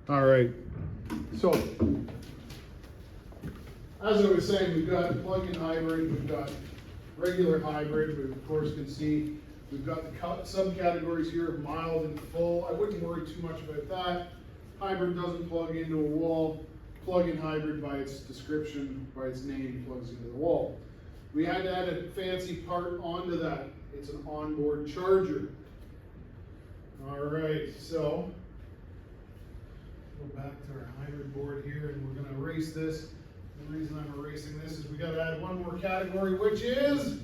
All right, so as I was saying, we've got plug-in hybrid, we've got regular hybrid. We of course can see we've got the subcategories here of mild and full. I wouldn't worry too much about that. Hybrid doesn't plug into a wall. Plug-in hybrid, by its description, by its name, plugs into the wall. We had to add a fancy part onto that. It's an onboard charger. All right, so go back to our hybrid board here, and we're going to erase this. The reason I'm erasing this is we got to add one more category, which is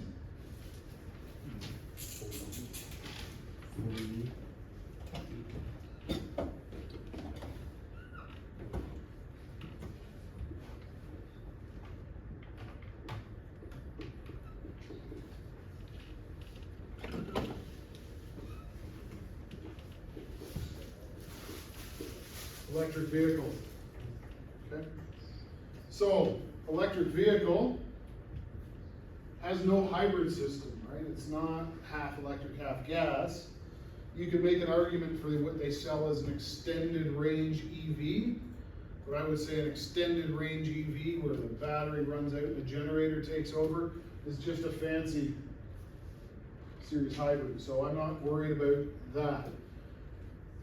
electric vehicle. Okay. So, electric vehicle has no hybrid system, right? It's not half electric, half gas. You could make an argument for what they sell as an extended range EV, but I would say an extended range EV where the battery runs out and the generator takes over is just a fancy series hybrid. So I'm not worried about that.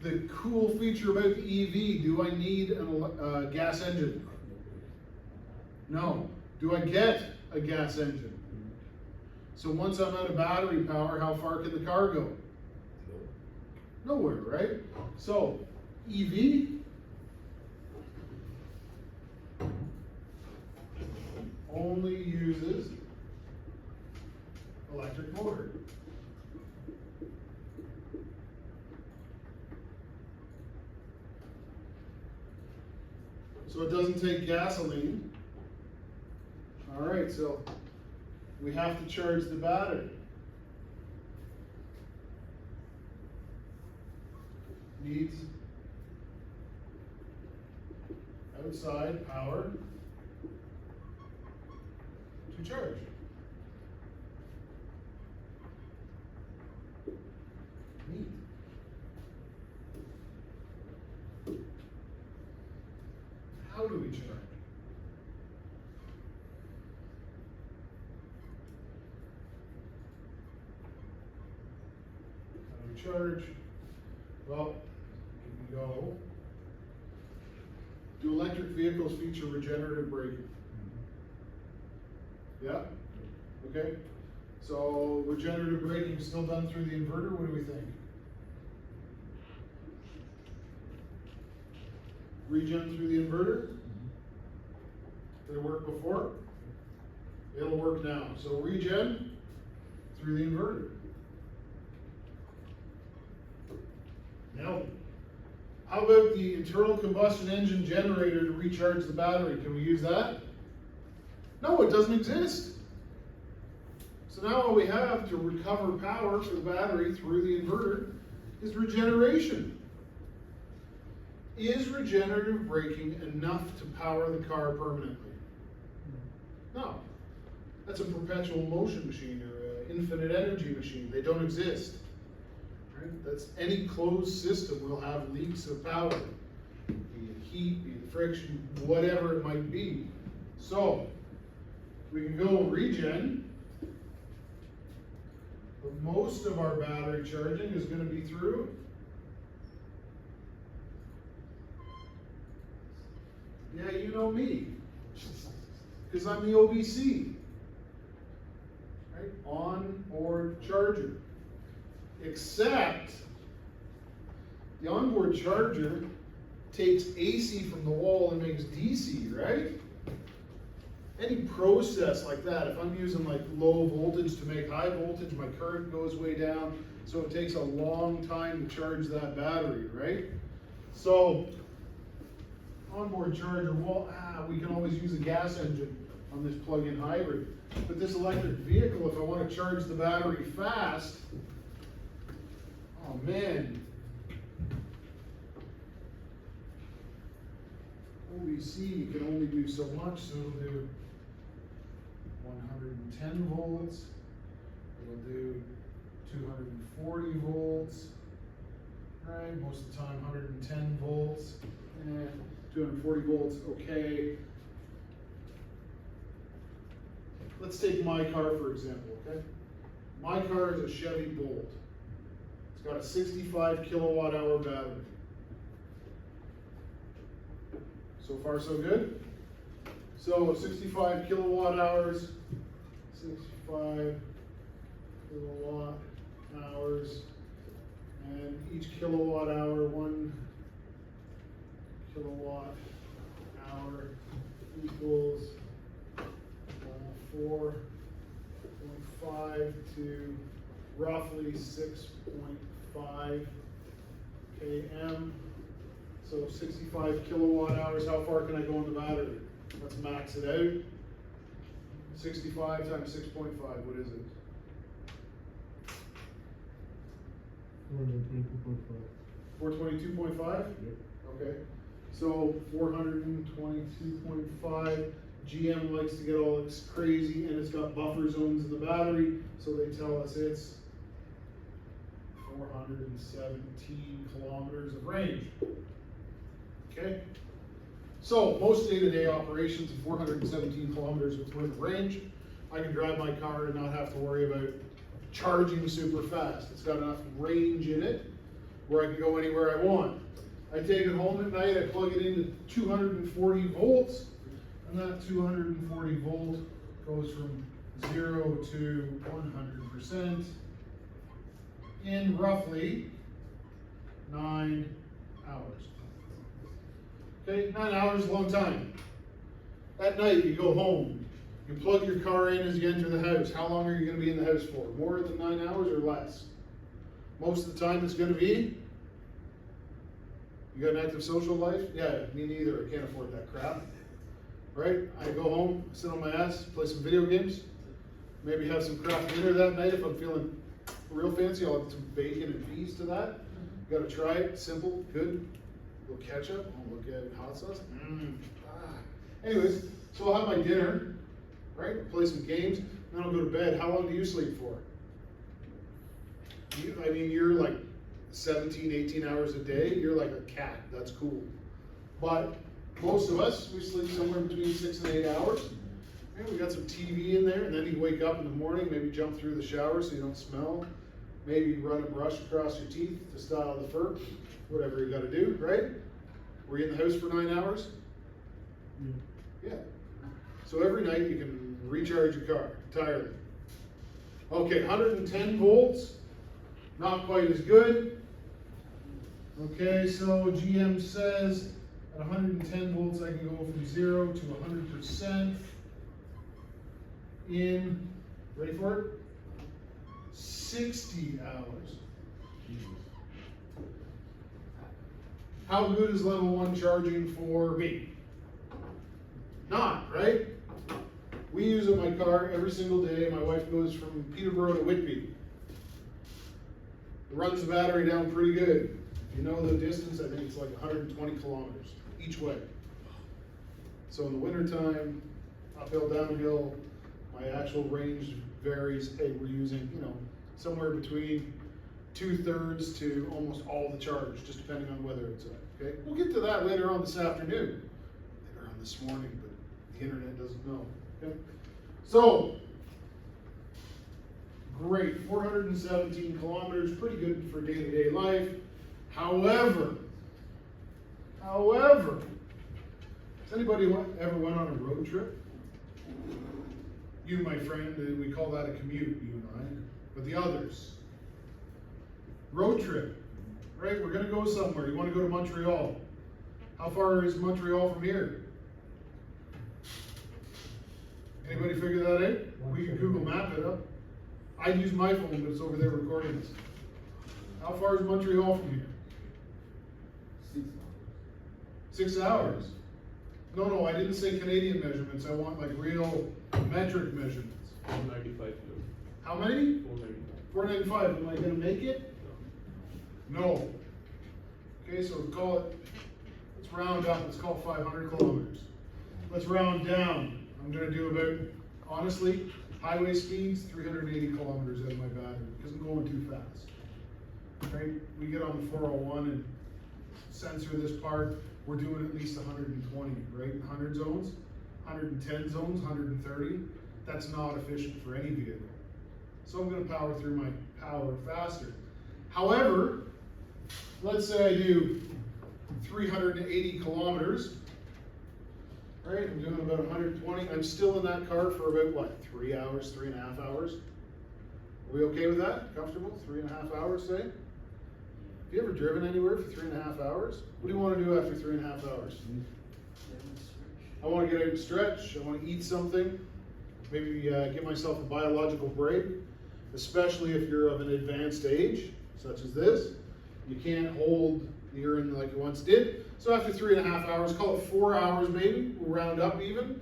The cool feature about the EV, do I need a gas engine? No. Do I get a gas engine? So once I'm out of battery power, how far can the car go? Nowhere, right? So, EV only uses electric motor. So it doesn't take gasoline. All right, so we have to charge the battery. Needs outside power to charge. Neat. How do we charge? How do we charge? Well, here we go. Do electric vehicles feature regenerative braking? Yeah? Okay. So regenerative braking is still done through the inverter. What do we think? Regen through the inverter? Did it work before? It'll work now. So regen through the inverter. Now, how about the internal combustion engine generator to recharge the battery? Can we use that? No, it doesn't exist. So now all we have to recover power for the battery through the inverter is regeneration. Is regenerative braking enough to power the car permanently? No. That's a perpetual motion machine or an infinite energy machine. They don't exist. Right? That's any closed system will have leaks of power, be it heat, be it friction, whatever it might be. So we can go regen, but most of our battery charging is going to be through you know me, because I'm the OBC, right? Onboard charger. Except the onboard charger takes AC from the wall and makes DC, right? Any process like that, if I'm using like low voltage to make high voltage, my current goes way down, so it takes a long time to charge that battery, right? So onboard charger, well, we can always use a gas engine on this plug-in hybrid. But this electric vehicle, if I want to charge the battery fast, oh man. OBC can only do so much, so it'll do 110 volts, it'll do 240 volts, right? Most of the time 110 volts, and 240 volts, okay. Let's take my car for example, okay? My car is a Chevy Bolt. It's got a 65 kilowatt hour battery. So far so good? So 65 kilowatt hours, 65 kilowatt hours, and each kilowatt hour, 1 kilowatt hour equals 4.5 to roughly 6.5 km. So 65 kilowatt hours, how far can I go in the battery? Let's max it out. 65 times 6.5, what is it? 422.5. 422.5? Yep. Okay. So 422.5. GM likes to get all this crazy, and it's got buffer zones in the battery, so they tell us it's 417 kilometers of range. Okay? So most day-to-day operations of 417 kilometers worth of range, I can drive my car and not have to worry about charging super fast. It's got enough range in it where I can go anywhere I want. I take it home at night, I plug it into 240 volts, and that 240 volt goes from 0 to 100% in roughly 9 hours. Okay, 9 hours is a long time. At night, you go home, you plug your car in as you enter the house. How long are you going to be in the house for? More than 9 hours or less? Most of the time it's going to be. You got an active social life? Yeah, me neither. I can't afford that crap. Right? I go home, sit on my ass, play some video games, maybe have some craft dinner that night. If I'm feeling real fancy, I'll add some bacon and peas to that. You gotta try it. Simple, good. A little ketchup. Oh, look at it. Hot sauce. Anyways, so I'll have my dinner, right? I'll play some games, then I'll go to bed. How long do you sleep for? I mean, you're like 17, 18 hours a day. You're like a cat. That's cool. But most of us, we sleep somewhere between 6 and 8 hours. And we got some TV in there, and then you wake up in the morning, maybe jump through the shower so you don't smell. Maybe run a brush across your teeth to style the fur. Whatever you got to do, right? Were you in the house for 9 hours? Yeah. So every night you can recharge your car entirely. Okay, 110 volts, not quite as good. Okay, so GM says at 110 volts I can go from 0 to 100% in, ready for it? 60 hours. How good is level 1 charging for me? Not, right? We use it in my car every single day. My wife goes from Peterborough to Whitby. It runs the battery down pretty good. If you know the distance, I think it's like 120 kilometers each way. So in the wintertime, uphill, downhill, my actual range varies. Hey, we're using, somewhere between 2/3 to almost all the charge, just depending on whether it's at. Okay, we'll get to that later on this afternoon. Later on this morning, but the internet doesn't know. Okay, so great, 417 kilometers, pretty good for day-to-day life. However, has anybody ever went on a road trip? You, my friend, we call that a commute, you and I, but the others. Road trip, right? We're gonna go somewhere. You wanna go to Montreal. How far is Montreal from here? Anybody figure that out? We can Google map it up. I'd use my phone, but it's over there recording this. How far is Montreal from here? 6 hours. No, I didn't say Canadian measurements. I want like real metric measurements. 495. How many? 495. 495. Am I gonna make it? No. Okay, so call it, let's round up. Let's call it 500 kilometers. Let's round down. I'm gonna do about, honestly, highway speeds, 380 kilometers out of my battery because I'm going too fast. Right? We get on the 401 and sensor this part, we're doing at least 120, right? 100 zones, 110 zones, 130. That's not efficient for any vehicle. So I'm going to power through my power faster. However, let's say I do 380 kilometers, right? I'm doing about 120. I'm still in that car for about, what, 3 hours, 3.5 hours? Are we okay with that? Comfortable? 3.5 hours, say? Have you ever driven anywhere for 3.5 hours? What do you want to do after 3.5 hours? I want to get out and stretch. I want to eat something. Maybe give myself a biological break, especially if you're of an advanced age, such as this. You can't hold the urine like you once did. So after 3.5 hours, call it 4 hours maybe, we'll round up even.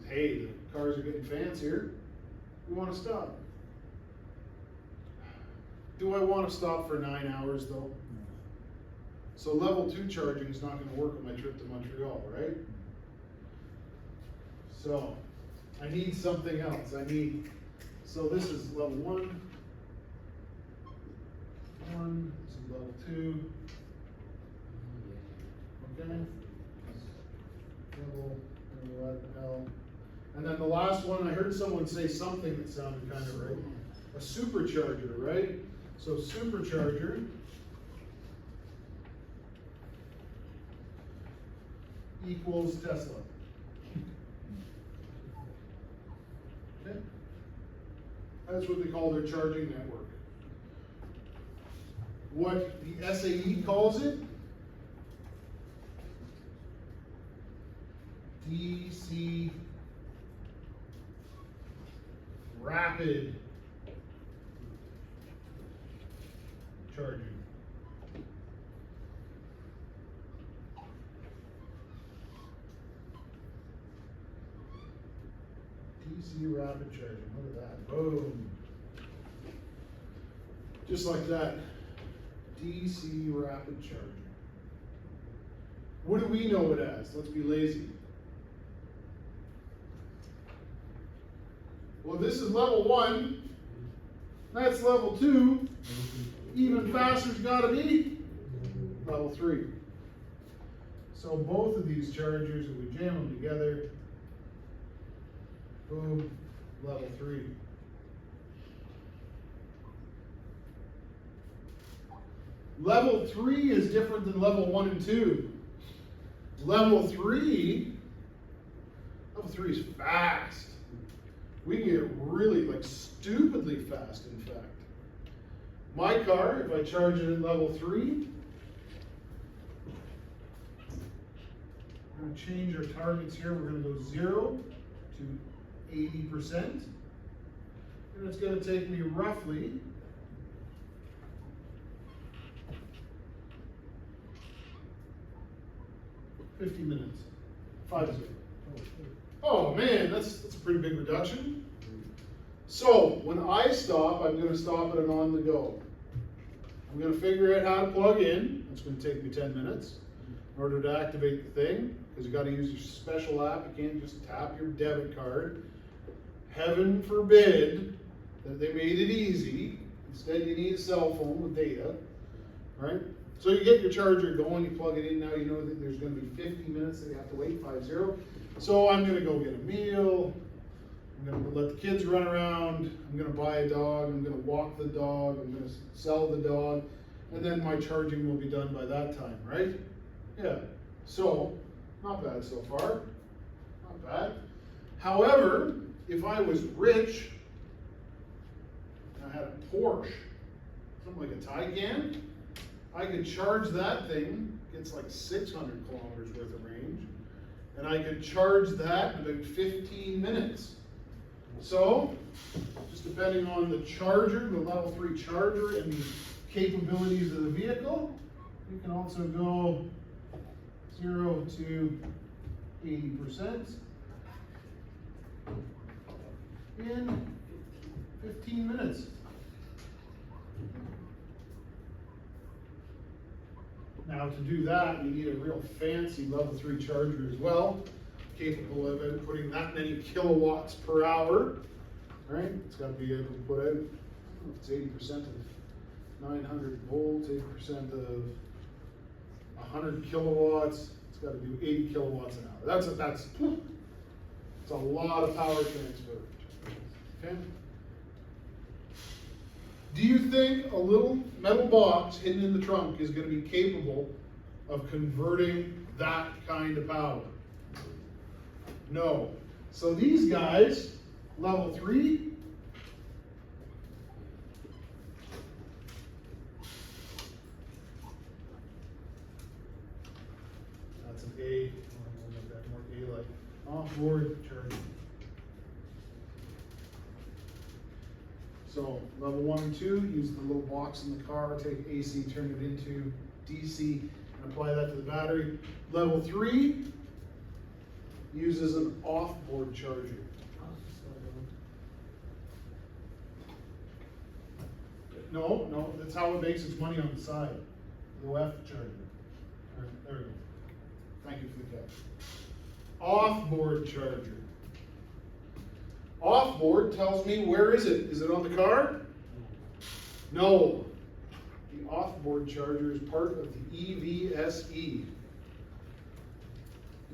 Hey, the cars are getting fancier. We want to stop. Do I want to stop for 9 hours though? So level 2 charging is not going to work on my trip to Montreal, right? So I need something else. So this is level 1. This is level 2. Okay. Level, L. And then the last one, I heard someone say something that sounded kind of right. A supercharger, right? So supercharger equals Tesla. Okay? That's what they call their charging network. What the SAE calls it, DC rapid charging. DC rapid charging, look at that, boom. Just like that, DC rapid charging. What do we know it as? Let's be lazy. Well, this is level 1, that's level 2, even faster's gotta be level 3. So both of these chargers, if we jam them together, boom, level 3. Level 3 is different than level 1 and 2. Level 3 is fast. We can get really, like, stupidly fast, in fact. My car, if I charge it in level 3, we're going to change our targets here. We're going to go 0 to 80%. And it's going to take me roughly 50 minutes. 5-0. Oh man, that's a pretty big reduction. So when I stop, I'm going to stop at an on the go. I'm going to figure out how to plug in. It's going to take me 10 minutes in order to activate the thing, because you got to use your special app. You can't just tap your debit card. Heaven forbid that they made it easy. Instead, you need a cell phone with data, right? So you get your charger going, you plug it in. Now you know that there's going to be 50 minutes that you have to wait, 5-0. So I'm going to go get a meal. I'm going to let the kids run around. I'm going to buy a dog. I'm going to walk the dog. I'm going to sell the dog. And then my charging will be done by that time, right? Yeah. So, not bad so far. Not bad. However, if I was rich, and I had a Porsche, something like a Taycan, I could charge that thing. It's like 600 kilometers worth of range. And I could charge that in about 15 minutes. So, just depending on the charger, the level 3 charger, and the capabilities of the vehicle, you can also go 0 to 80% in 15 minutes. Now to do that, you need a real fancy level 3 charger as well, capable of outputting that many kilowatts per hour, right? It's got to be able to put out, I don't know if it's 80% of 900 volts, 80% of 100 kilowatts, it's gotta do 80 kilowatts an hour. That's a lot of power transfer, okay? Do you think a little metal box hidden in the trunk is gonna be capable of converting that kind of power? No. So these guys, level 3, that's an A, we'll make that more A-like, off-board charging. So level 1 and 2, use the little box in the car, take AC, turn it into DC, and apply that to the battery. Level 3 uses an off-board charger. No, that's how it makes its money on the side. The left charger. All right, there we go. Thank you for the catch. Off-board charger. Off-board tells me where is it? Is it on the car? No. The off-board charger is part of the EVSE.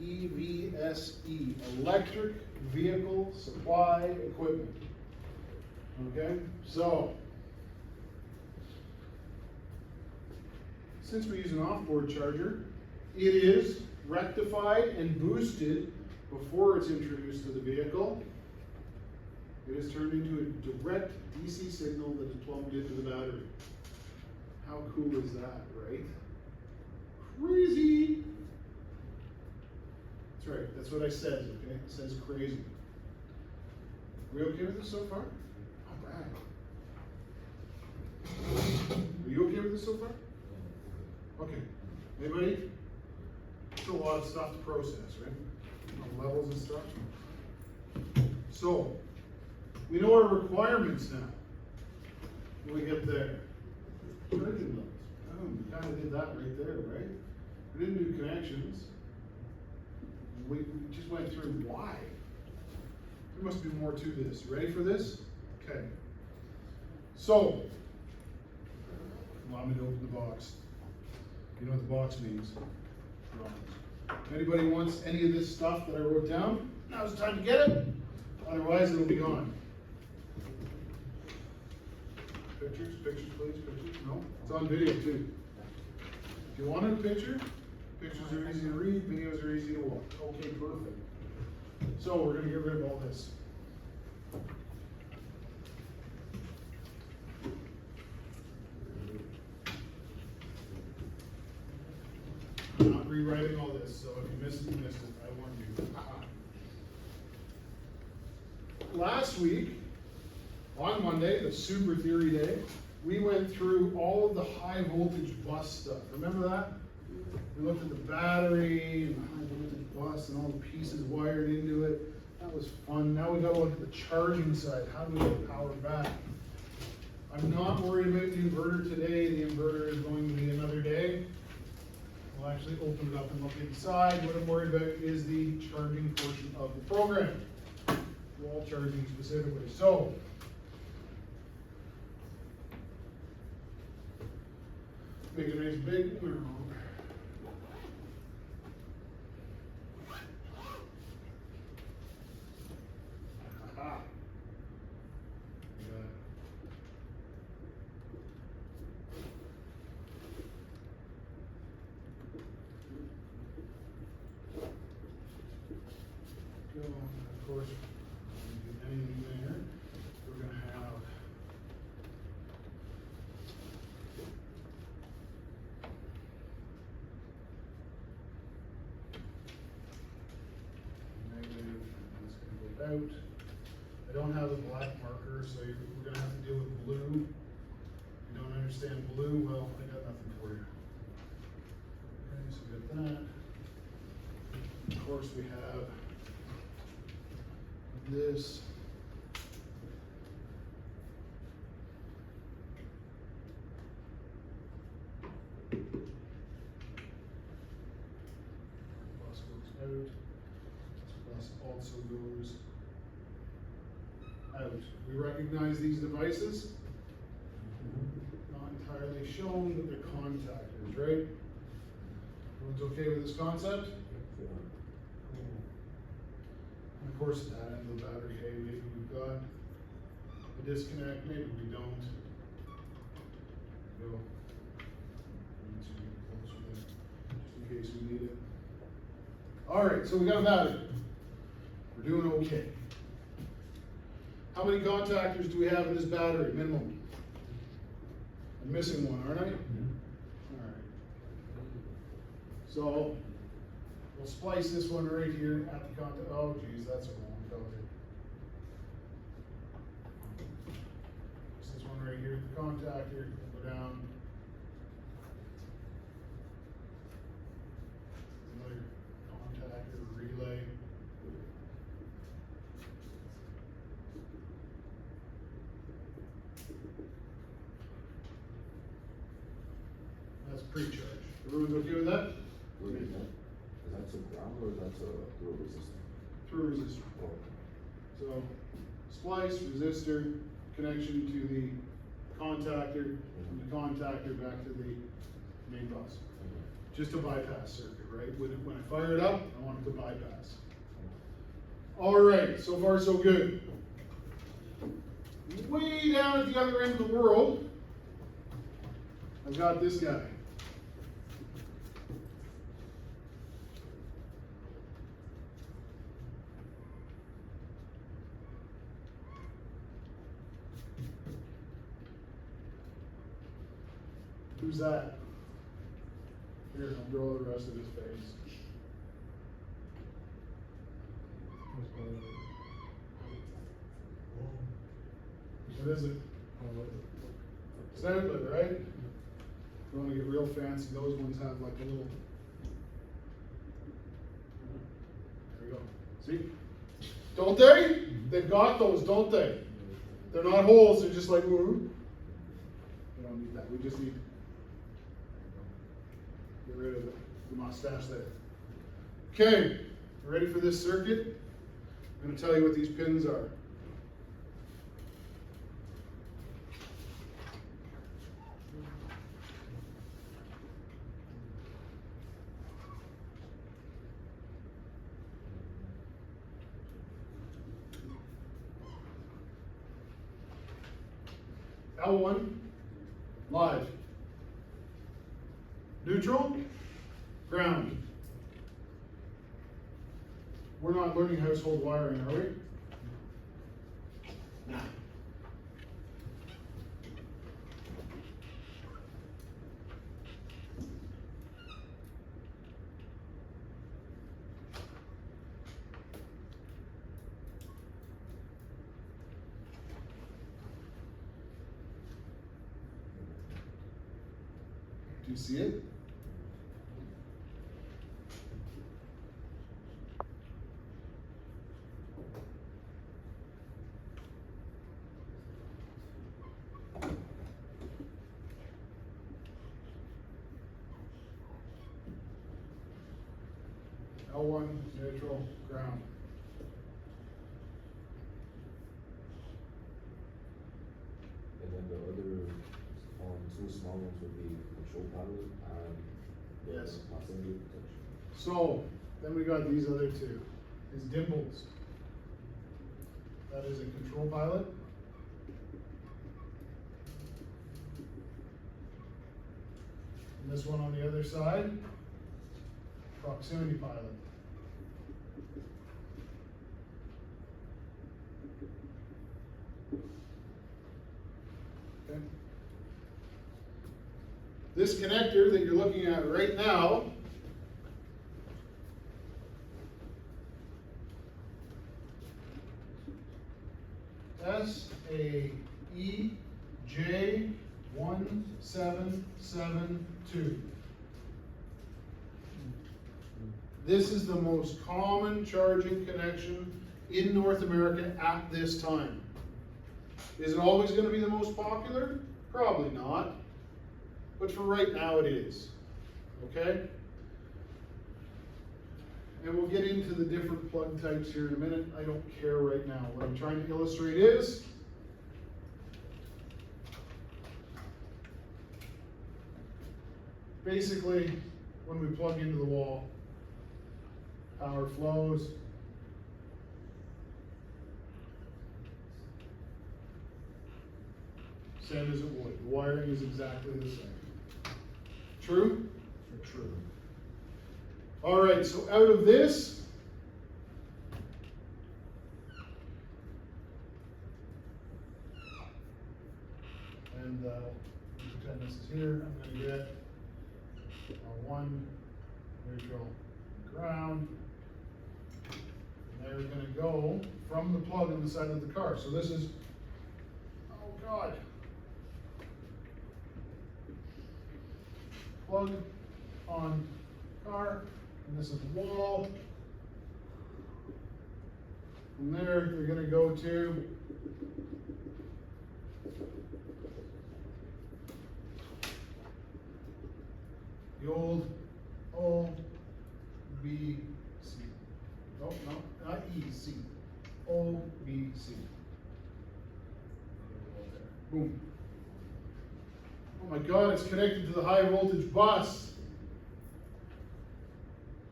EVSE, Electric Vehicle Supply Equipment. Okay, so since we use an off-board charger, it is rectified and boosted before it's introduced to the vehicle. It is turned into a direct DC signal that is plugged into the battery. How cool is that, right? Crazy! That's right, that's what I said, okay? It says crazy. Are we okay with this so far? All right. Are you okay with this so far? Okay. Anybody? It's a lot of stuff to process, right? Levels and stuff. So, we know our requirements now. When we get there. Charging levels. Oh, we kind of did that right there, right? We didn't do connections. We just went through why. There must be more to this. Ready for this? Okay. So, allow me to open the box. You know what the box means. If anybody wants any of this stuff that I wrote down, now's the time to get it. Otherwise, it'll be gone. Pictures, please, pictures. No, it's on video too. If you wanted a picture, pictures are easy to read, videos are easy to watch. Okay, perfect. So we're going to get rid of all this. I'm not rewriting all this, so if you missed it, you missed it. I warned you. Last week, on Monday, the Super Theory Day, we went through all of the high voltage bus stuff. Remember that? We looked at the battery and the high voltage bus and all the pieces wired into it. That was fun. Now we got to look at the charging side. How do we get power back? I'm not worried about the inverter today. The inverter is going to be another day. We'll actually open it up and look inside. What I'm worried about is the charging portion of the program. Wall charging specifically. So, make a nice big aha. Of course, anything there, we're going to have negative, and it's going to go out. I don't have a black marker, so we're going to have to deal with blue. If you don't understand blue, well, I got nothing for you. Okay, so we got that. Of course, we have this. Bus goes out. This bus also goes out. We recognize these devices. Not entirely shown, but they're contactors, right? Everyone's okay with this concept? And of course, at that end of the battery, hey, maybe we've got a disconnect, maybe we don't. Go. Need to get closer there, just in case we need it. All right, so we got a battery. We're doing okay. How many contactors do we have in this battery, minimum? I'm missing one, aren't I? All right. So we'll splice this one right here at the contact. Oh, geez, that's a wrong color. This one right here at the contactor. Go down. Another contactor relay. That's pre-charge. Everyone's okay with that? What is that? Is that a ground or is that a through resistor? Through resistor. Oh, So, splice, resistor, connection to the contactor, from the contactor back to the main bus. Just a bypass circuit, right? When I fire it up, I want it to bypass. All right, so far so good. Way down at the other end of the world, I've got this guy. Who's that? Here, I'll draw the rest of his face. What is it? It's an outlet, right? You want to get real fancy, those ones have like a little. There we go. See? Don't they? They've got those, don't they? They're not holes, they're just like, ooh. We don't need that. We just need. Get rid of the mustache there. Okay, you ready for this circuit? I'm going to tell you what these pins are. L1, live. Neutral, ground. We're not learning household wiring, are we? No. Do you see it? L1, neutral, ground. and then the other, two small ones would be control panel and Yes. proximity protection. So, then we got these other two, is dimples. That is a control pilot. And this one on the other side, proximity pilot. Okay. This connector that you're looking at right now SAEJ1772. This is the most common charging connection in North America at this time. Is it always going to be the most popular? Probably not. But for right now it is. Okay? And we'll get into the different plug types here in a minute. I don't care right now. What I'm trying to illustrate is basically when we plug into the wall. Power flows. Same as it would. The wiring is exactly the same. True? True. All right, so out of this, and pretend this is here, I'm going to get a 1 neutral ground. And they're going to go from the plug on the side of the car. So this is, oh God. Plug on car, and this is wall. From there, they're going to go to the old OBC. No, not EC. OBC. Boom. Oh my God, it's connected to the high voltage bus.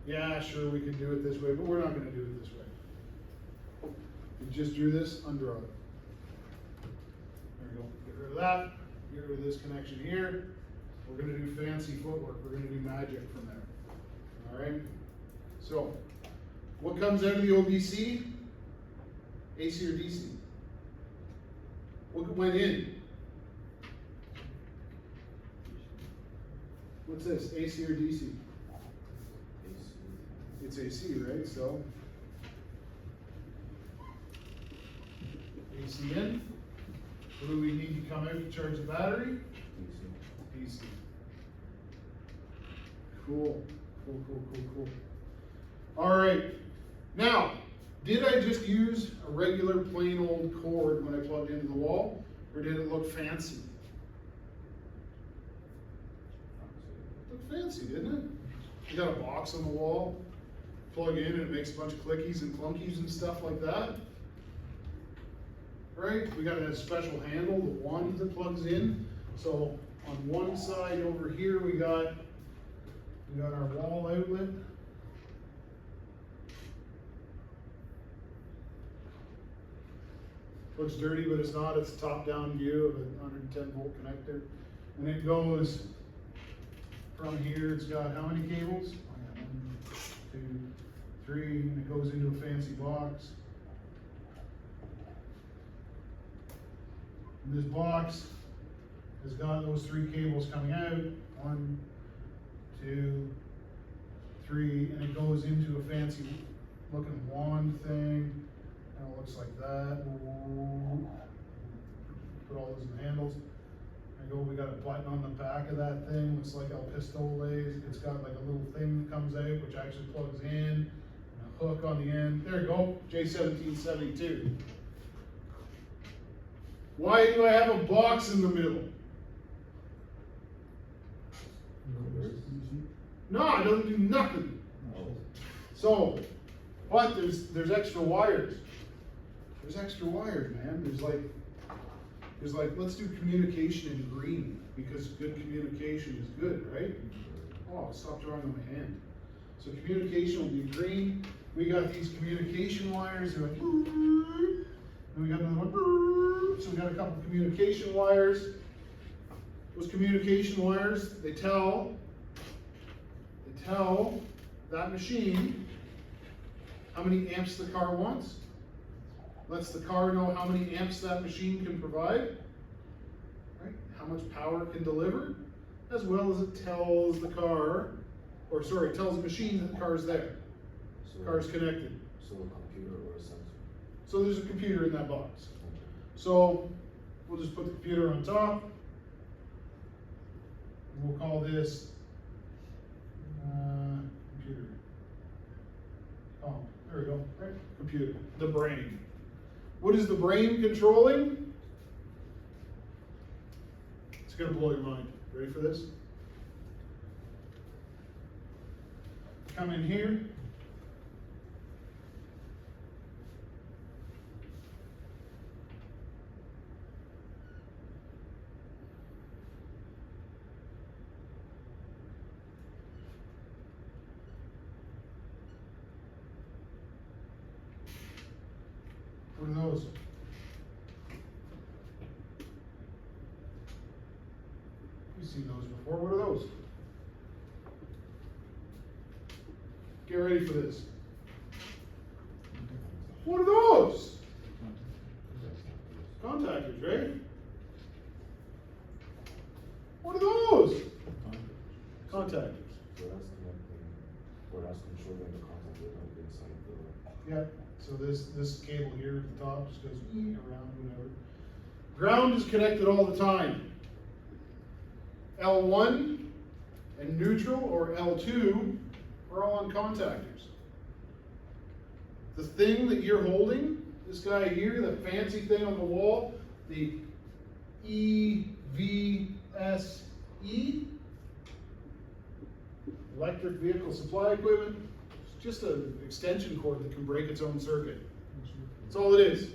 Yeah, sure, we can do it this way, but we're not going to do it this way. We just drew this, undraw it. There we go. Get rid of that. Get rid of this connection here. We're going to do fancy footwork. We're going to do magic from there. All right? So, what comes out of the OBC? AC or DC? What went in? What's this, AC or DC? It's AC, right? So, AC in. What do we need to come out to charge the battery? DC. Cool. Cool. All right. Now, did I just use a regular plain old cord when I plugged into the wall, or did it look fancy? It looked fancy, didn't it? You got a box on the wall, plug in, and it makes a bunch of clickies and clunkies and stuff like that. Right? We got a special handle, the wand that plugs in. So on one side over here, we got our wall outlet. Looks dirty, but it's not. It's a top-down view of a 110 volt connector. And it goes from here. It's got how many cables? 1, 2, 3, and it goes into a fancy box. And this box has got those 3 cables coming out. 1, 2, 3, and it goes into a fancy looking wand thing. And it looks like that. Put all those in the handles. We got a button on the back of that thing. Looks like El Pistoles. It's got like a little thing that comes out, which actually plugs in. And a hook on the end. There you go. J1772. Why do I have a box in the middle? No, it doesn't do nothing. So, but there's extra wires. There's extra wires, man. There's like, let's do communication in green, because good communication is good, right? Oh, I stopped drawing on my hand. So communication will be green. We got these communication wires. They're like, and we got another one. So we got a couple of communication wires. Those communication wires, they tell that machine how many amps the car wants. Lets the car know how many amps that machine can provide, right? How much power it can deliver, as well as it tells the car, tells the machine that the car is there. So the car is connected. So a computer or a sensor? So there's a computer in that box. So we'll just put the computer on top. And we'll call this computer. Oh, there we go, right? Computer, the brain. What is the brain controlling? It's gonna blow your mind. Ready for this? Come in here. What are those? You've seen those before. What are those? Get ready for this. What are those? Contactors, right? What are those? Contactors. So that's connecting, or that's controlling the contact with on the inside of the. Yeah, so this cable here at the top just goes around, whatever. Ground is connected all the time. L1 and neutral, or L2, are all on contactors. The thing that you're holding, this guy here, the fancy thing on the wall, the EVSE, electric vehicle supply equipment, it's just an extension cord that can break its own circuit. That's all it is.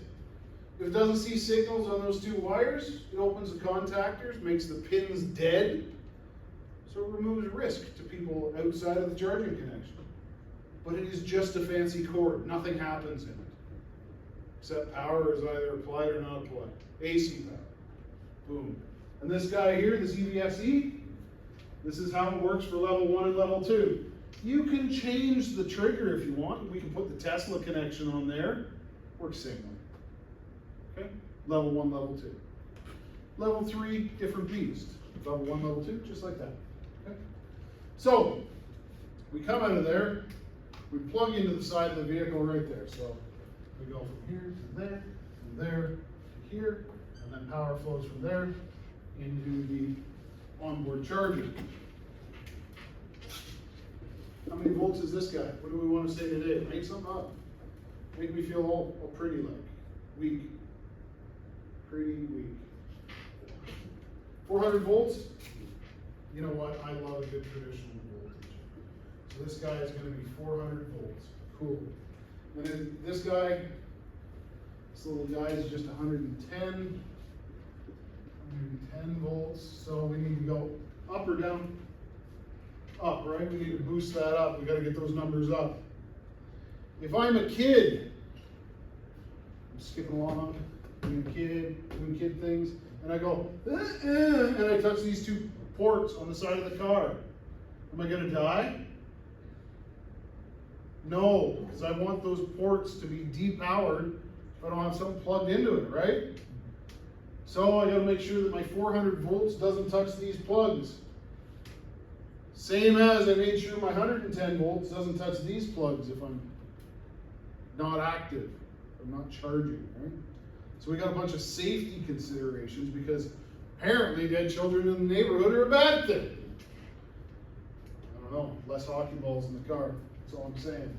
If it doesn't see signals on those two wires, it opens the contactors, makes the pins dead, so it removes risk to people outside of the charging connection. But it is just a fancy cord, nothing happens in it. Except power is either applied or not applied. AC power. Boom. And this guy here, this EVSE, this is how it works for level 1 and level 2. You can change the trigger if you want. We can put the Tesla connection on there. Works same way. Okay? Level 1, level 2. Level 3, different beast. Level 1, level 2, just like that. Okay? So, we come out of there, we plug into the side of the vehicle right there. So, we go from here to there, from there to here, and then power flows from there into the onboard charger. How many volts is this guy? What do we want to say today? Make something up. Make me feel all pretty like. Weak. Pretty weak. 400 volts? You know what? I love a good traditional voltage. So this guy is going to be 400 volts. Cool. And then this guy, this little guy is just 110 volts. So we need to go up or down? Up, right? We need to boost that up. We got to get those numbers up. If I'm a kid, I'm skipping along, being a kid, doing kid things, and I go, and I touch these two ports on the side of the car. Am I going to die? No, because I want those ports to be depowered if I don't have something plugged into it, right? So I got to make sure that my 400 volts doesn't touch these plugs. Same as I made sure my 110 volts doesn't touch these plugs if I'm not active, I'm not charging, right? So we got a bunch of safety considerations because apparently dead children in the neighborhood are a bad thing. I don't know, less hockey balls in the car, that's all I'm saying.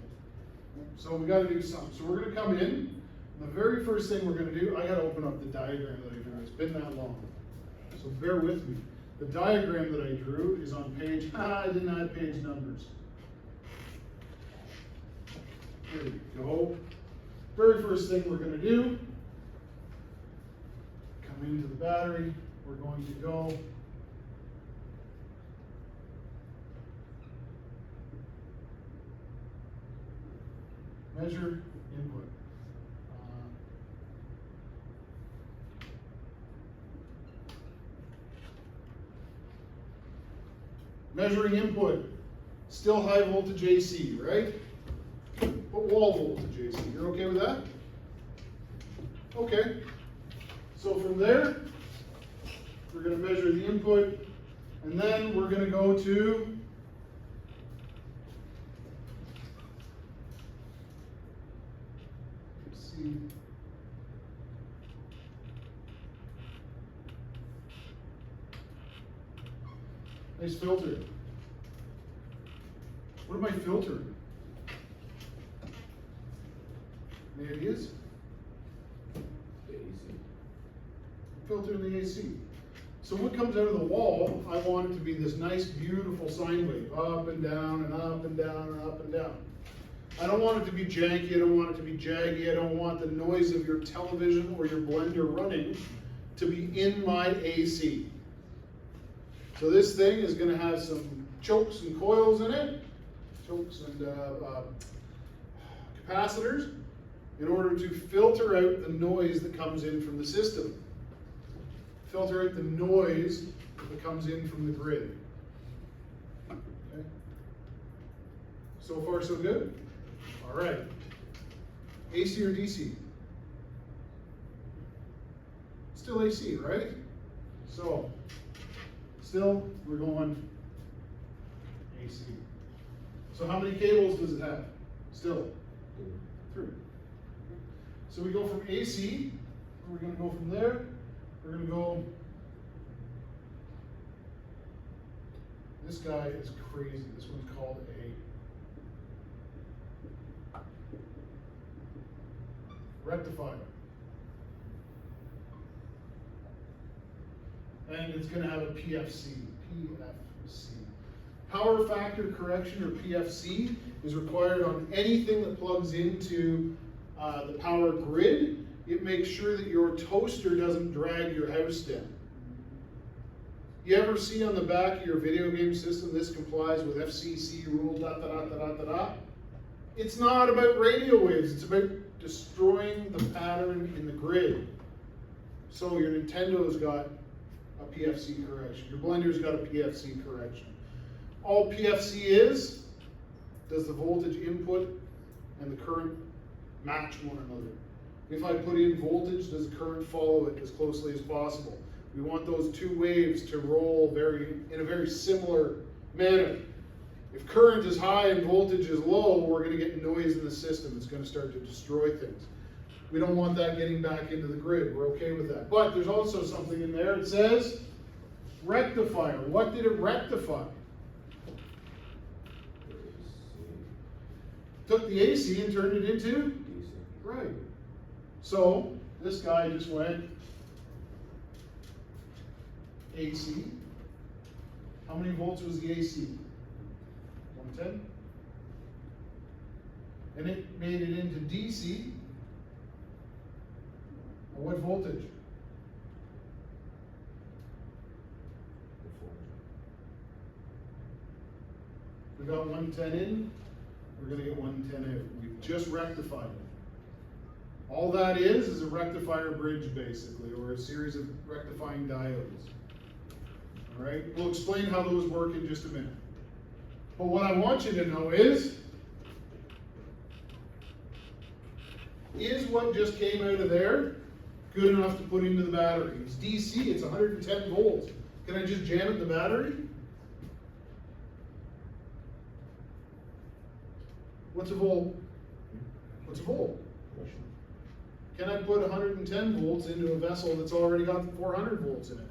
So we got to do something. So we're going to come in. The very first thing we're going to do, I got to open up the diagram that I drew. It's been that long. So bear with me. The diagram that I drew is on page, I didn't add page numbers. There we go. Very first thing we're going to do, come into the battery. We're going to go measure input. Measuring input, still high voltage AC, right? But wall voltage AC, you're okay with that? Okay. So from there, we're going to measure the input, and then we're going to go to see. Nice filter. What am I filtering? Any ideas? The AC. Filtering the AC. So what comes out of the wall, I want it to be this nice, beautiful sine wave, up and down and up and down and up and down. I don't want it to be janky, I don't want it to be jaggy, I don't want the noise of your television or your blender running to be in my AC. So this thing is going to have some chokes and coils in it, chokes and capacitors, in order to filter out the noise that comes in from the system. Filter out the noise that comes in from the grid. Okay. So far, so good? All right. AC or DC? Still AC, right? So, still, we're going AC. So how many cables does it have? Still? 3. So we go from AC, we're going to go from there, we're going to go, this guy is crazy, this one's called a rectifier. And it's going to have a PFC. Power factor correction, or PFC, is required on anything that plugs into the power grid. It makes sure that your toaster doesn't drag your house down. You ever see on the back of your video game system, this complies with FCC rule, da da da da da da? It's not about radio waves, it's about destroying the pattern in the grid. So your Nintendo's got a PFC correction, your Blender's got a PFC correction. All PFC is, does the voltage input and the current match one another? If I put in voltage, does the current follow it as closely as possible? We want those two waves to roll in a very similar manner. If current is high and voltage is low, we're going to get noise in the system. It's going to start to destroy things. We don't want that getting back into the grid. We're okay with that. But there's also something in there. It says rectifier. What did it rectify? Took the AC and turned it into DC. Right. So this guy just went AC. How many volts was the AC? 110. And it made it into DC. What voltage? We got 110 in, we're going to get 110 out. We've just rectified it. All that is a rectifier bridge, basically, or a series of rectifying diodes. All right, we'll explain how those work in just a minute. But what I want you to know is what just came out of there good enough to put into the battery? It's DC, it's 110 volts. Can I just jam it in the battery? What's a volt? What's a volt? Can I put 110 volts into a vessel that's already got 400 volts in it?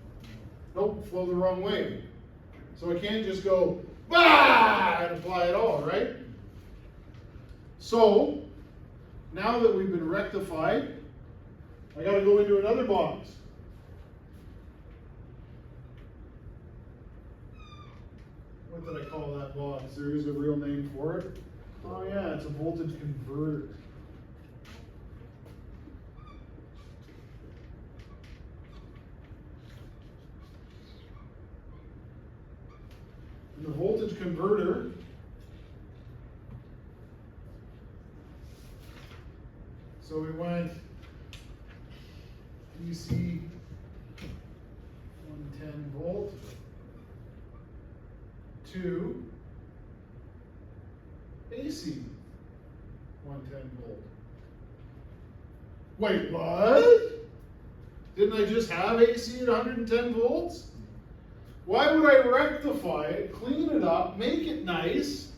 Nope, flow the wrong way. So I can't just go, bah, and apply it all, right? So, now that we've been rectified, I got to go into another box. What did I call that box? There is a real name for it. Oh yeah, it's a voltage converter. And the voltage converter so we went DC 110 volt to AC 110 volt. Wait, what? Didn't I just have AC at 110 volts? Why would I rectify it, clean it up, make it nice,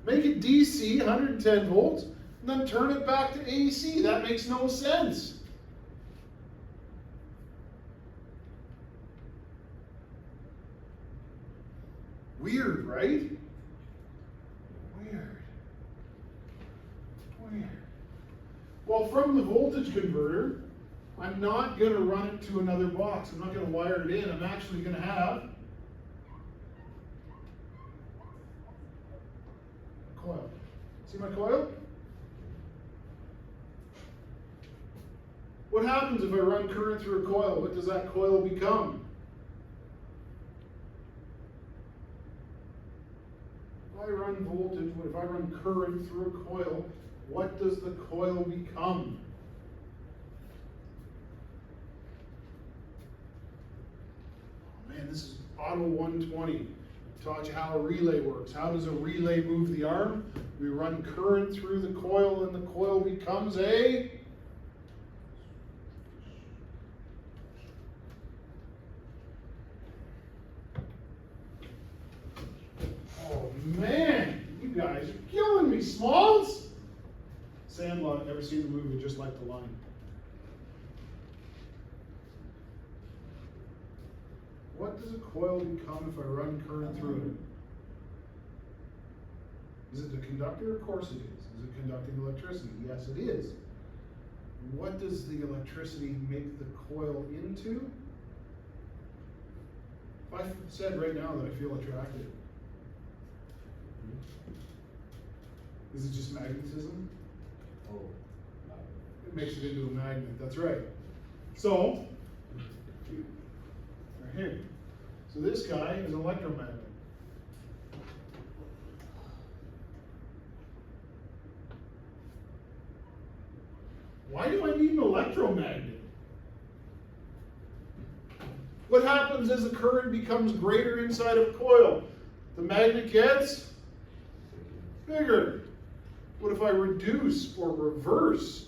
make it DC 110 volts, and then turn it back to AC? That makes no sense. Weird, right? Weird. Well, from the voltage converter, I'm not going to run it to another box. I'm not going to wire it in. I'm actually going to have a coil. See my coil? What happens if I run current through a coil? What does that coil become? If I run current through a coil, what does the coil become? Oh man, this is Auto 120. Taught you how a relay works. How does a relay move the arm? We run current through the coil and the coil becomes a oh man, you guys are killing me, Smalls. Sandlot, never seen the movie, just like the line. What does a coil become if I run current through it? Is it a conductor? Of course it is. Is it conducting electricity? Yes, it is. What does the electricity make the coil into? If I said right now that I feel attracted, is it just magnetism? Oh. It makes it into a magnet, that's right. So, right here. So this guy is an electromagnet. Why do I need an electromagnet? What happens as the current becomes greater inside of a coil? The magnet gets bigger. What if I reduce or reverse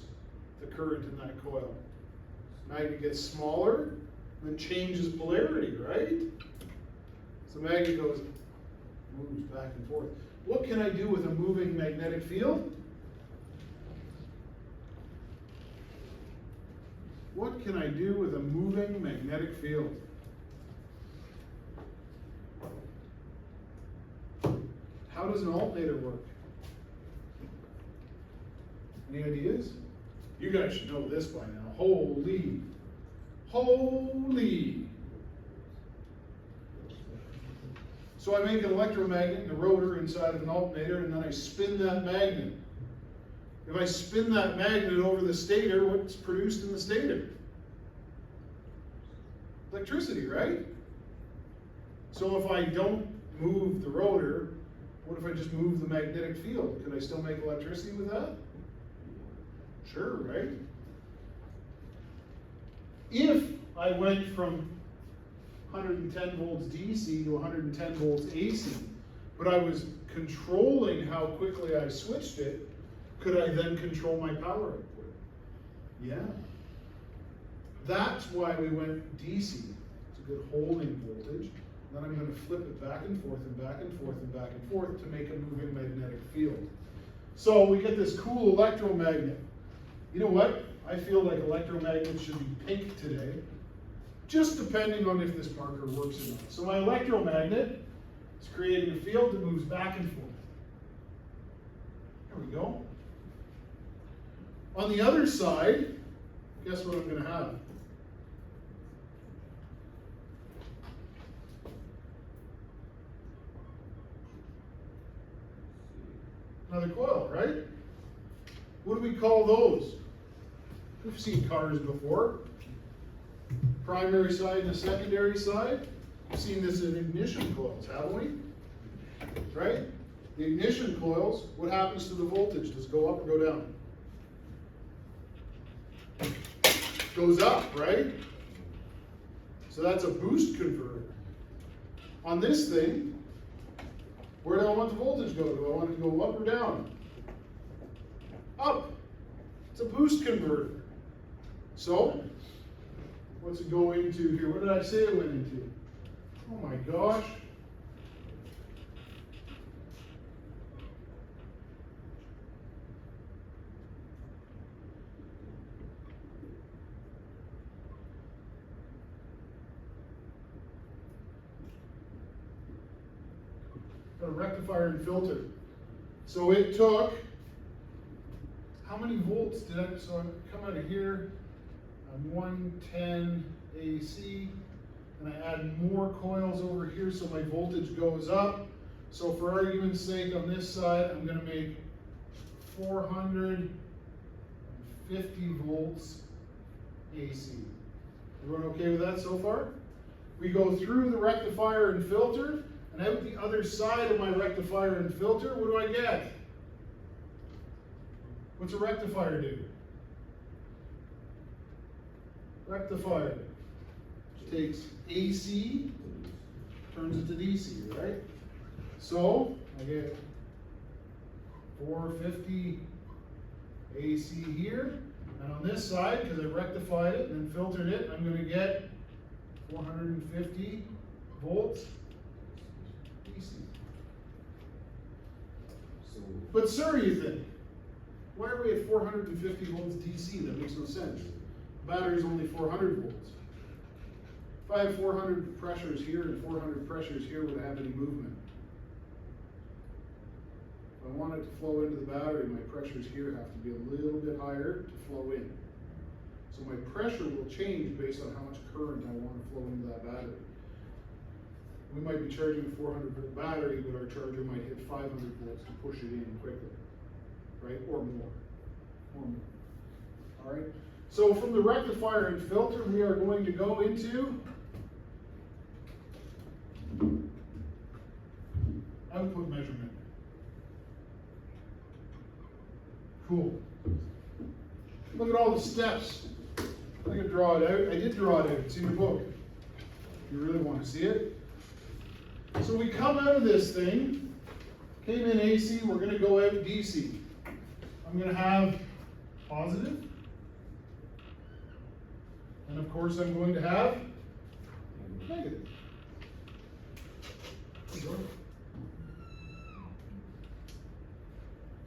the current in that coil? Magnet gets smaller, then changes polarity, right? So magnet moves back and forth. What can I do with a moving magnetic field? What can I do with a moving magnetic field? How does an alternator work? Any ideas? You guys should know this by now. Holy. So I make an electromagnet and a rotor inside of an alternator, and then I spin that magnet. If I spin that magnet over the stator, what's produced in the stator? Electricity, right? So if I don't move the rotor, what if I just move the magnetic field? Could I still make electricity with that? Sure, right? If I went from 110 volts DC to 110 volts AC, but I was controlling how quickly I switched it, could I then control my power output? Yeah. That's why we went DC. It's a good holding voltage. Then I'm going to flip it back and forth and back and forth and back and forth to make a moving magnetic field. So we get this cool electromagnet. You know what? I feel like electromagnets should be pink today, just depending on if this marker works or not. So my electromagnet is creating a field that moves back and forth. There we go. On the other side, guess what I'm going to have? Another coil, right? What do we call those? We've seen cars before. Primary side and a secondary side. We've seen this in ignition coils, haven't we? Right? The ignition coils, what happens to the voltage? Does it go up or go down? Goes up, right? So that's a boost converter. On this thing, where do I want the voltage to go? Do I want it to go up or down? Up. It's a boost converter. So, what's it go into here? What did I say it went into? Oh my gosh. A rectifier and filter. So it took, how many volts did I, so I come out of here, I'm 110 AC, and I add more coils over here so my voltage goes up. So for argument's sake, on this side, I'm going to make 450 volts AC. Everyone okay with that so far? We go through the rectifier and filter, and out the other side of my rectifier and filter, what do I get? What's a rectifier do? Rectifier takes AC, turns it to DC, right? So I get 450 AC here, and on this side, because I rectified it and filtered it, I'm going to get 450 volts DC. So, But sir, you think, why are we at 450 volts DC? That makes no sense. The battery is only 400 volts. If I have 400 pressures here and 400 pressures here, would I have any movement? If I want it to flow into the battery, my pressures here have to be a little bit higher to flow in. So my pressure will change based on how much current I want to flow into that battery. We might be charging a 400 volt battery, but our charger might hit 500 volts to push it in quickly, right? Or more. All right. So from the rectifier and filter, we are going to go into output measurement. Cool. Look at all the steps. I could draw it out. I did draw it out. It's in your book. You really want to see it? So we come out of this thing, came in AC, we're going to go out DC. I'm going to have positive, and of course I'm going to have negative.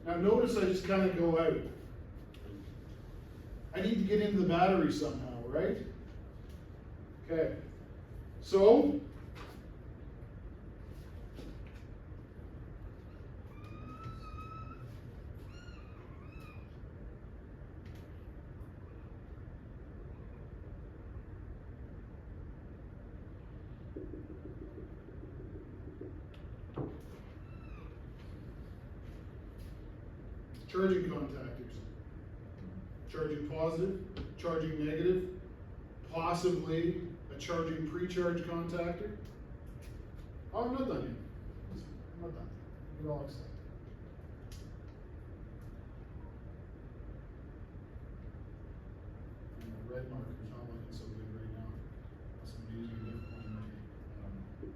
Now notice I just kind of go out. I need to get into the battery somehow, right? Okay. So charging contactors. Charging positive, charging negative, possibly a charging pre-charge contactor. Oh, I'm not done yet. I'm not done. Get all excited. And the red marker's not looking so good right now. Must be using a different one maybe.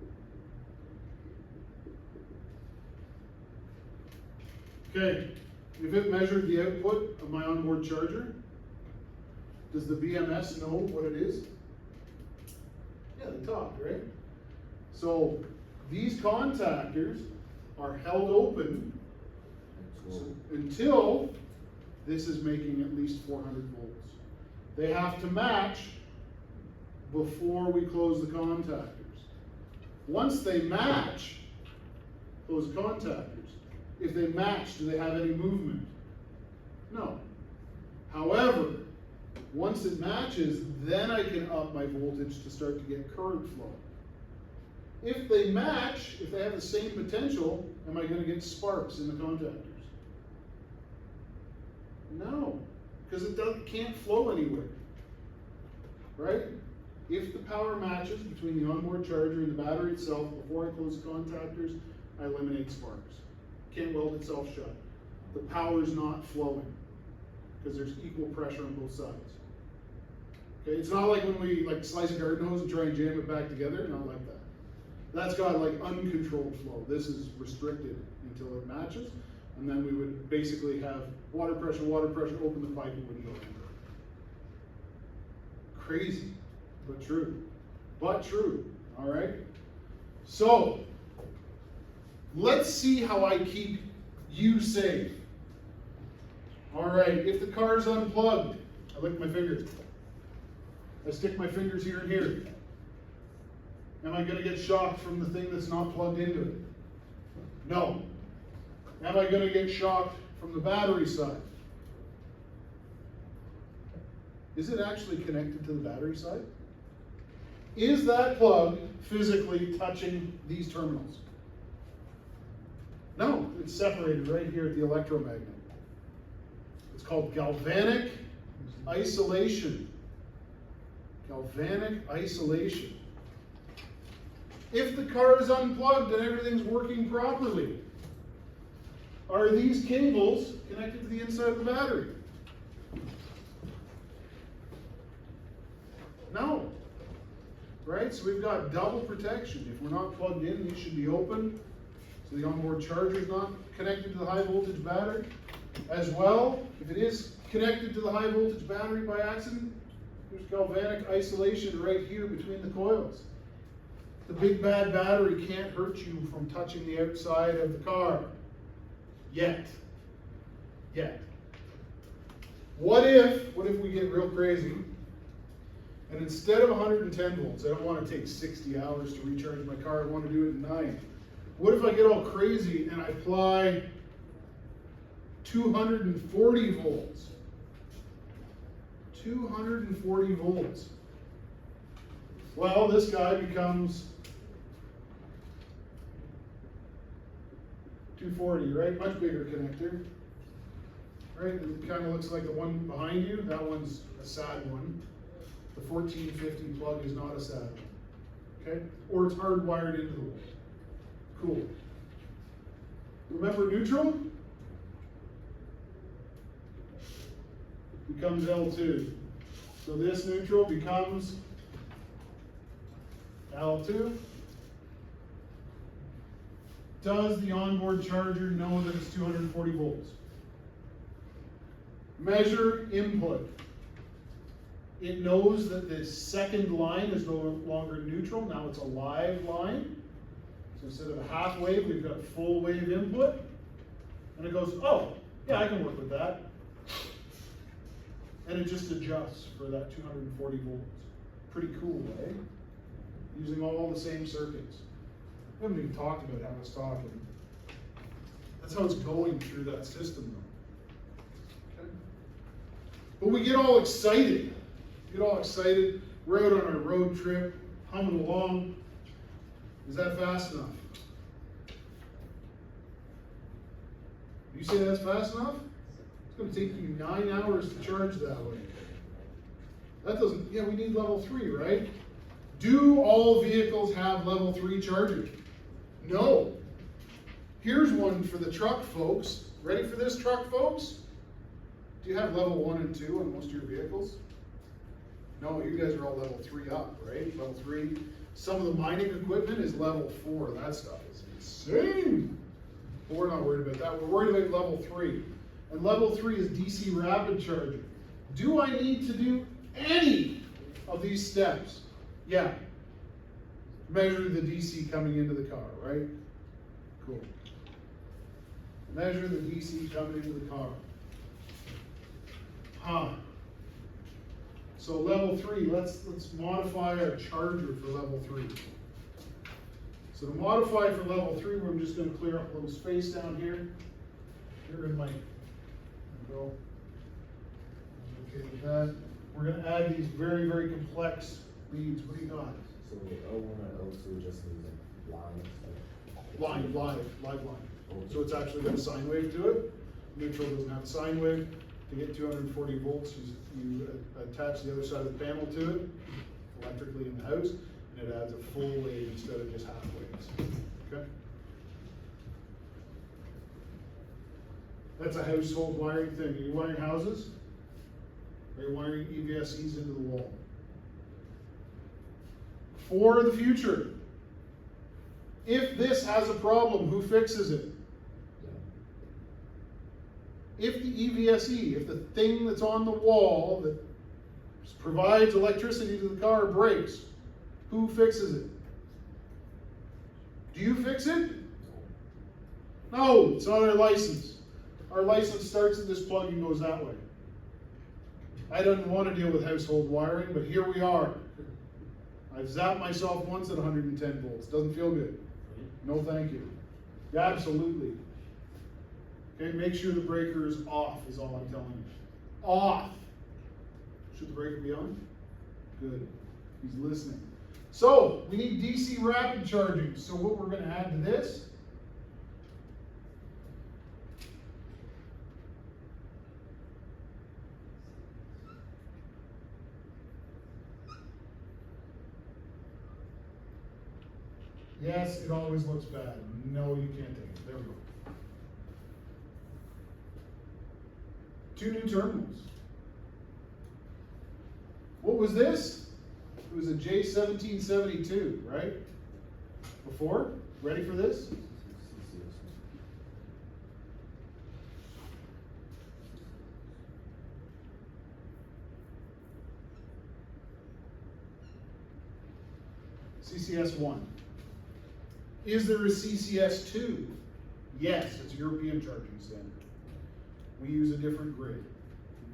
I don't know. Okay. If it measured the output of my onboard charger, does the BMS know what it is? Yeah, they talked, right? So these contactors are held open until this is making at least 400 volts. They have to match before we close the contactors. Once they match, those contactors, if they match, do they have any movement? No. However, once it matches, then I can up my voltage to start to get current flow. If they match, if they have the same potential, am I going to get sparks in the contactors? No, because it can't flow anywhere, right? If the power matches between the onboard charger and the battery itself before I close the contactors, I eliminate sparks. Can't weld itself shut. The power's not flowing because there's equal pressure on both sides. Okay, it's not like when we slice a garden hose and try and jam it back together, not like that. That's got like uncontrolled flow. This is restricted until it matches, and then we would basically have water pressure, open the pipe, and wouldn't go in. Crazy, but true. But true, all right? So, let's see how I keep you safe. All right, if the car is unplugged, I lick my fingers. I stick my fingers here and here. Am I going to get shocked from the thing that's not plugged into it? No. Am I going to get shocked from the battery side? Is it actually connected to the battery side? Is that plug physically touching these terminals? No, it's separated right here at the electromagnet. It's called galvanic isolation. Galvanic isolation. If the car is unplugged and everything's working properly, Are these cables connected to the inside of the battery? No. Right? So we've got double protection. If we're not plugged in, these should be open. So the onboard charger is not connected to the high voltage battery. As well, if it is connected to the high voltage battery by accident, there's galvanic isolation right here between the coils. The big bad battery can't hurt you from touching the outside of the car. Yet. What if we get real crazy, and instead of 110 volts, I don't want to take 60 hours to recharge my car, I want to do it in 9. What if I get all crazy and I apply 240 volts? 240 volts. Well, this guy becomes 240, right? Much bigger connector. Right? It kind of looks like the one behind you. That one's a sad one. The 1450 plug is not a sad one. Okay? Or it's hardwired into the wall. Cool. Remember neutral? Becomes L2. So this neutral becomes L2. Does the onboard charger know that it's 240 volts? Measure input. It knows that the second line is no longer neutral, now it's a live line. So instead of a half wave, we've got full wave input. And it goes, oh, yeah, I can work with that. And it just adjusts for that 240 volts. Pretty cool, eh? Using all the same circuits. We haven't even talked about how it's talking. That's how it's going through that system, though. Okay? But we get all excited. We're out on our road trip, humming along. Is that fast enough? You say that's fast enough? It's going to take you 9 hours to charge that way. That doesn't, yeah, we need level 3, right? Do all vehicles have level 3 chargers? No. Here's one for the truck folks. Ready for this, truck folks? Do you have level 1 and 2 on most of your vehicles? No, you guys are all level 3 up, right? Level 3. Some of the mining equipment is level 4. That stuff is insane. But we're not worried about that. We're worried about level 3. And level 3 is DC rapid charging. Do I need to do any of these steps? Yeah. Measure the DC coming into the car, right? Cool. Measure the DC coming into the car. So level 3, let's modify our charger for level 3. So to modify for level 3, I'm just going to clear up a little space down here. Here in my go. Okay with that. We're going to add these very, very complex leads. What do you got? So L1 and L2 just needs a line. Live line. Okay. So it's actually got a sine wave to it. Neutral doesn't have a sine wave. To get 240 volts, you attach the other side of the panel to it, electrically in the house, and it adds a full wave instead of just half waves. Okay? That's a household wiring thing. Are you wiring houses? Are you wiring EVSEs into the wall? For the future, if this has a problem, who fixes it? If the EVSE, if the thing that's on the wall that provides electricity to the car breaks, who fixes it? Do you fix it? No, it's not our license. Our license starts at this plug and goes that way. I don't want to deal with household wiring, but here we are. I've zapped myself once at 110 volts. Doesn't feel good. No, thank you. Yeah, absolutely. Okay, make sure the breaker is off is all I'm telling you. Off. Should the breaker be on? Good. He's listening. So, we need DC rapid charging. So what we're going to add to this yes, it always looks bad. No, you can't take it. There we go. 2 new terminals. What was this? It was a J1772, right? Before? Ready for this? CCS1. Is there a CCS2? Yes, it's a European charging standard. We use a different grid,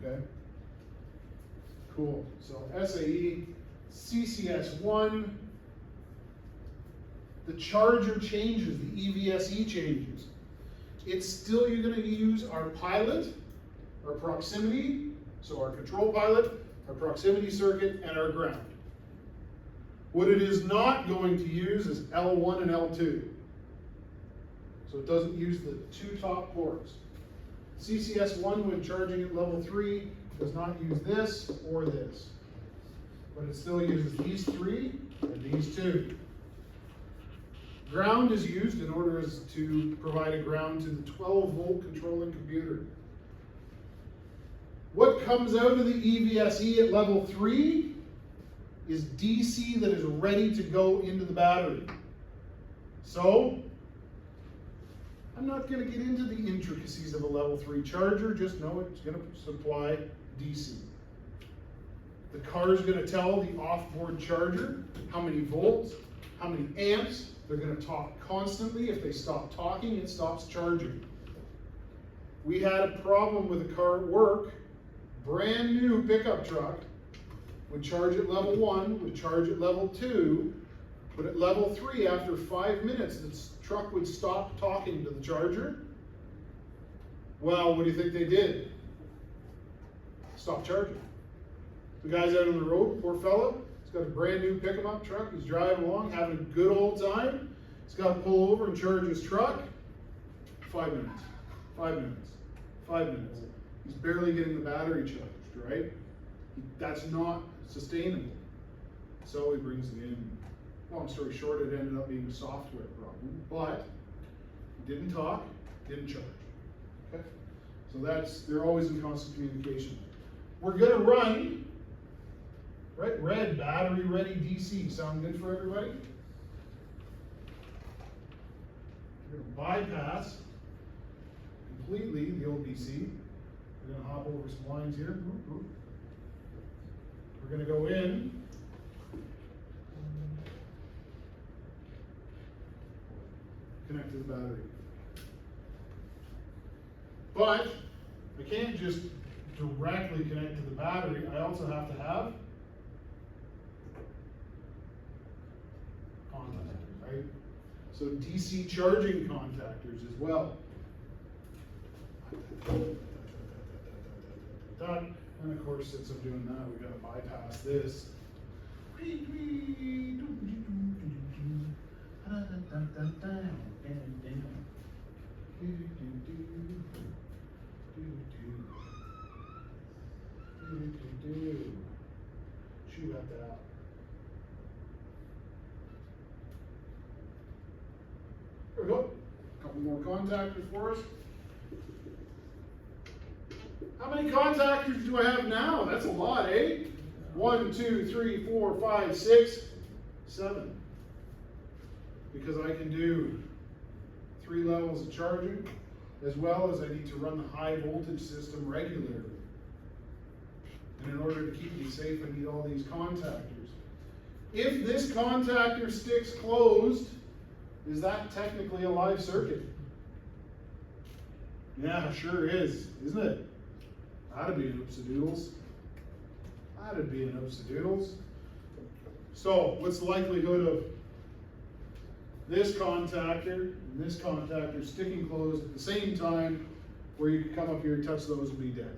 okay? Cool, so SAE, CCS1, the charger changes, the EVSE changes. It's still, you're gonna use our pilot, our proximity, so our control pilot, our proximity circuit, and our ground. What it is not going to use is L1 and L2. So it doesn't use the 2 top ports. CCS1, when charging at level 3, does not use this or this. But it still uses these 3 and these 2. Ground is used in order to provide a ground to the 12-volt controlling computer. What comes out of the EVSE at level 3 is DC that is ready to go into the battery. So, I'm not going to get into the intricacies of a level 3 charger, just know it's going to supply DC. The car is going to tell the off-board charger how many volts, how many amps. They're going to talk constantly. If they stop talking, it stops charging. We had a problem with a car at work, brand new pickup truck, would charge at level 1, would charge at level 2, but at level 3, after 5 minutes, the truck would stop talking to the charger. Well, what do you think they did? Stop charging. The guy's out on the road, poor fella. He's got a brand new pickup truck. He's driving along, having a good old time. He's got to pull over and charge his truck. 5 minutes, 5 minutes, 5 minutes. He's barely getting the battery charged, right? That's not sustainable. So he brings it in. Long story short, it ended up being a software problem, but he didn't talk, didn't charge. Okay? So they're always in constant communication. We're gonna run, right? Red, battery ready DC. Sound good for everybody? We're gonna bypass completely the old DC. We're gonna hop over some lines here. We're gonna go in. Connect to the battery. But I can't just directly connect to the battery. I also have to have contactors, right? So DC charging contactors as well. And of course, since I'm doing that, we gotta bypass this. Shoot at that. There we go. A couple more contactors for us. How many contactors do I have now? That's a lot, eh? 1, 2, 3, 4, 5, 6, 7. Because I can do 3 levels of charging, as well as I need to run the high voltage system regularly. And in order to keep me safe, I need all these contactors. If this contactor sticks closed, is that technically a live circuit? Yeah, sure is, isn't it? That'd be an oops-a-doodles. That'd be an oops-a-doodles. So, what's the likelihood of this contactor and this contactor sticking closed at the same time, where you can come up here and touch those and be dead?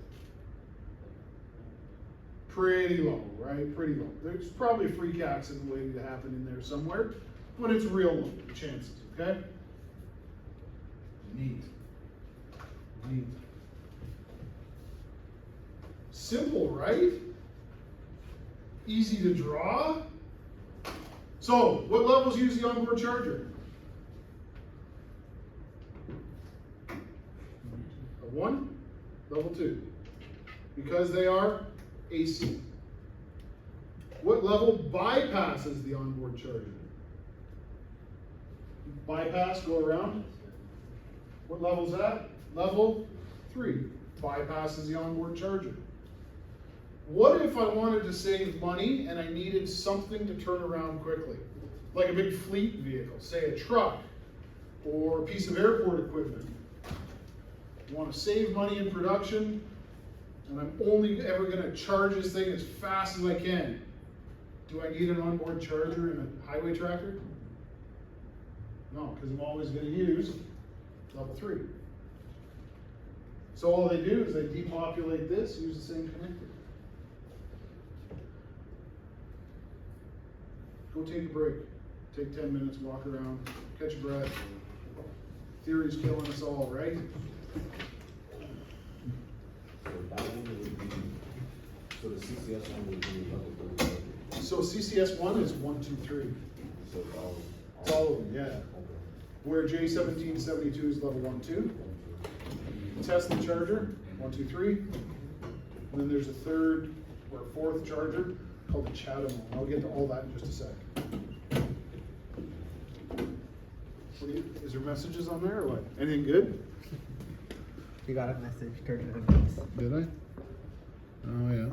Pretty low, right? Pretty low. There's probably a freak accident waiting to happen in there somewhere, but it's real low, the chances, okay? Neat. Neat. Simple, right? Easy to draw. So, what levels use the onboard charger? A 1, level 2. because they are AC. What level bypasses the onboard charger? Bypass, go around. What level's that? Level 3. Bypasses the onboard charger. What if I wanted to save money and I needed something to turn around quickly? Like a big fleet vehicle, say a truck or a piece of airport equipment. I want to save money in production and I'm only ever going to charge this thing as fast as I can. Do I need an onboard charger in a highway tractor? No, because I'm always going to use level 3. So all they do is they depopulate this, use the same connector. Go take a break. Take 10 minutes, walk around, catch your breath. Theory's killing us all, right? So that one would be, so the CCS one would be level 3. So CCS 1 is 1, 2, 3. So it's all. It's all of them, yeah. Okay. Where J1772 is level 1, 2. Test the charger, 1, 2, 3. And then there's a third or fourth charger called the Chatham. I'll get to all that in just a sec. Is there messages on there or what? Anything good? You got a message, turn it on. Did I? Oh yeah.